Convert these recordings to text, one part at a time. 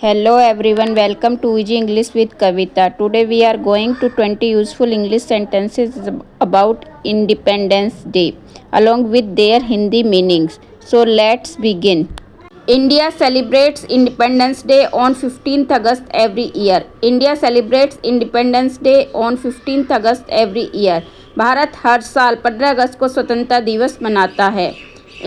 Hello everyone, welcome to Easy English with Kavita. Today we are going to 20 useful English sentences about Independence Day along with their Hindi meanings. So let's begin. India celebrates Independence Day on 15th August every year. India celebrates Independence Day on 15th August every year. Bharat हर साल 15 अगस्त को स्वतंत्रता दिवस मनाता है.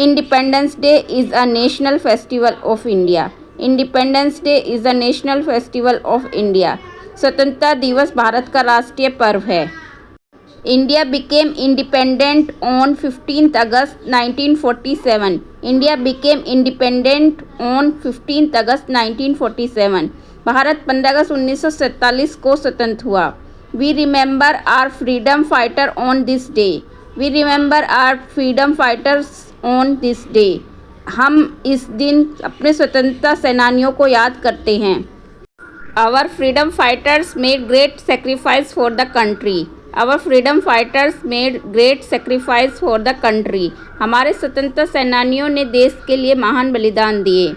Independence Day is a national festival of India. Independence day is the national festival of India. स्वतंत्रता दिवस भारत का राष्ट्रीय पर्व है. India became independent on 15th August 1947. India became independent on 15th August 1947. Bharat 15 अगस्त 1947 को स्वतंत्र हुआ. We remember our freedom fighter on this day. We remember our freedom fighters on this day. हम इस दिन अपने स्वतंत्रता सेनानियों को याद करते हैं. Our freedom fighters made great sacrifice for the country. Our freedom fighters made great sacrifice for the country. हमारे स्वतंत्रता सेनानियों ने देश के लिए महान बलिदान दिए.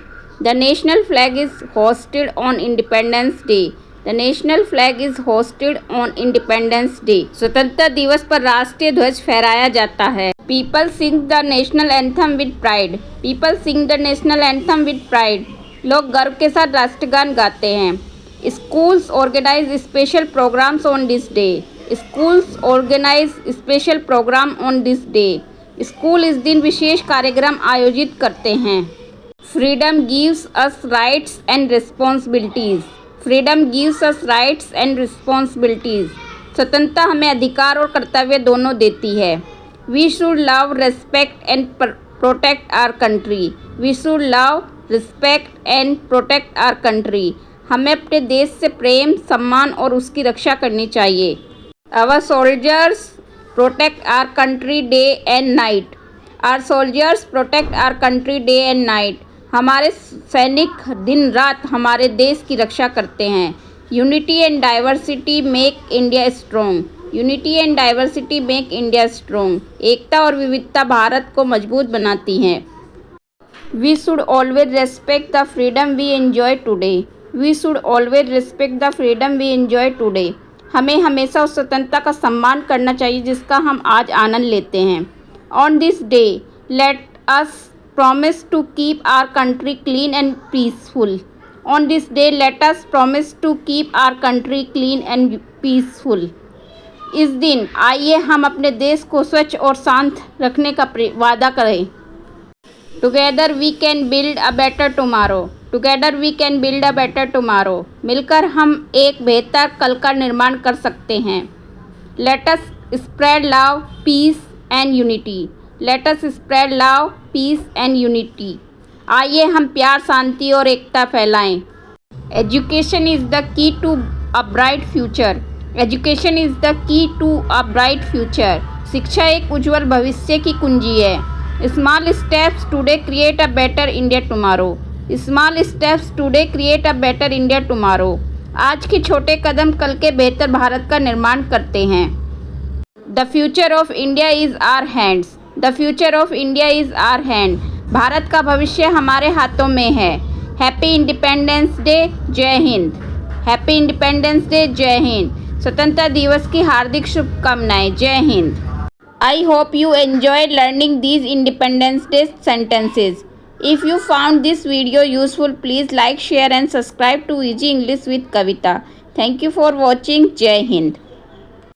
The national flag is hoisted on independence day. The national flag is hoisted on independence day. स्वतंत्रता दिवस पर राष्ट्रीय ध्वज फहराया जाता है. People sing the national anthem with pride. People sing the national anthem with pride. लोग गर्व के साथ राष्ट्रगान गाते हैं. Schools organise special programmes on this day. Schools organise special programme on this day. School इस दिन विशेष कार्यक्रम आयोजित करते हैं. Freedom gives us rights and responsibilities. Freedom gives us rights and responsibilities. स्वतंत्रता हमें अधिकार और कर्तव्य दोनों देती है. We should love respect and protect our country. We should love respect and protect our country. हमें अपने देश से प्रेम, सम्मान और उसकी रक्षा करनी चाहिए. Our soldiers protect our country day and night. Our soldiers protect our country day and night. हमारे सैनिक दिन रात हमारे देश की रक्षा करते हैं. Unity and diversity make India strong. Unity and diversity make India strong. एकता और विविधता भारत को मजबूत बनाती हैं. We should always respect the freedom we enjoy today. We should always respect the freedom we enjoy today. हमें हमेशा उस स्वतंत्रता का सम्मान करना चाहिए जिसका हम आज आनंद लेते हैं. On this day let us promise to keep our country clean and peaceful. On this day let us promise to keep our country clean and peaceful. इस दिन आइए हम अपने देश को स्वच्छ और शांत रखने का वादा करें. Together we can build a better tomorrow. Together we can build a better tomorrow. मिलकर हम एक बेहतर कल का निर्माण कर सकते हैं. Let us spread love, peace and unity. Let us spread love, peace and unity. आइए हम प्यार, शांति और एकता फैलाएं. Education is the key to a bright future. Education is the key to a bright future. शिक्षा एक उज्जवल भविष्य की कुंजी है. Small steps today create a better India tomorrow. Small steps today create a better India tomorrow. आज के छोटे कदम कल के बेहतर भारत का निर्माण करते हैं. The future of India is our hands. The future of India is our hand. भारत का भविष्य हमारे हाथों में है. Happy independence day. जय हिंद. Happy independence day. जय हिंद. स्वतंत्रता दिवस की हार्दिक शुभकामनाएं. जय Hind. I hope you enjoyed learning these independence day sentences. If you found this video useful please like, share and subscribe to easy English with Kavita. Thank you for watching. जय हिंद.